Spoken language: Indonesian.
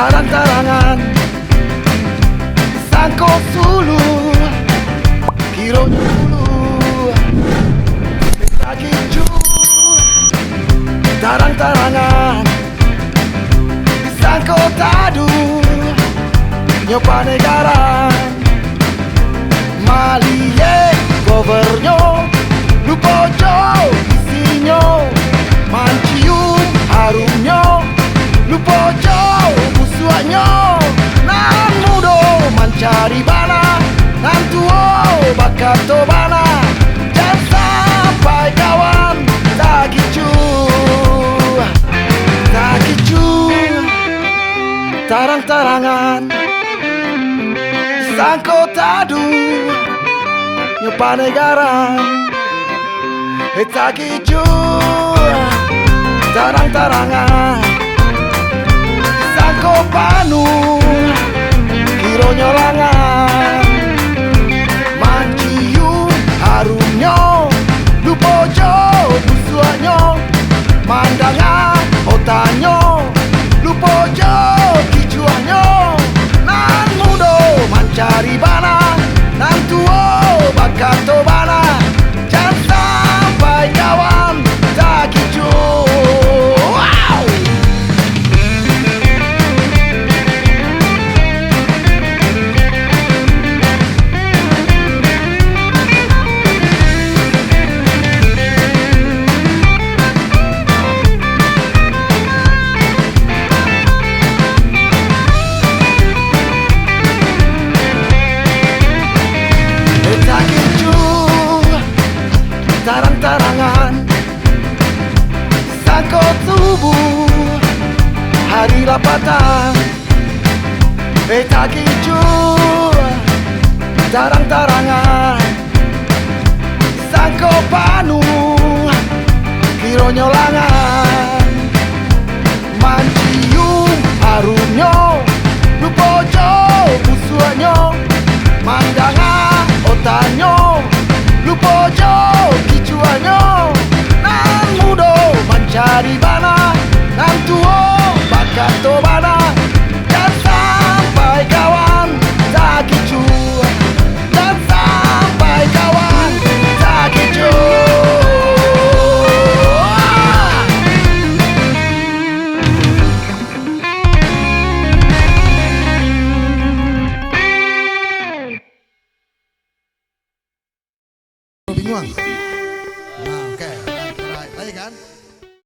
Tarang-tarangan sangko sulu kiro dulu lagi cu. Tarang-tarangan sangko tadu nyopa negara Malie governyo lupojo isinyo mancium harumnyo lupojo musuhanyo nan mudo mencari bala nan tuo bakato bala jangan sampai kawan tak gicu tarang-tarangan sangko tadu nyopa negara tak gicu tarang-tarangan sangko panu kiro nyolangan mancium harumnyo lupojo busuanyo mandanga otanyo lupojo kicuanyo nan mudo mencari bala nan tuo bakato bala jangan sampai kawan tak kicu. Wow! Tarang-tarangan sangko tubuh hari rapatan tak gicu. Tarang-tarangan sangko panu kiro nyolangan mancium harumnyo lupojo busuanyo mandanga otanyo lupojo kicuanyo nan mudo mencari bala nan tuo bakato bala jangan sampai kawan tak kicu jangan sampai kawan tak kicu. Bingung.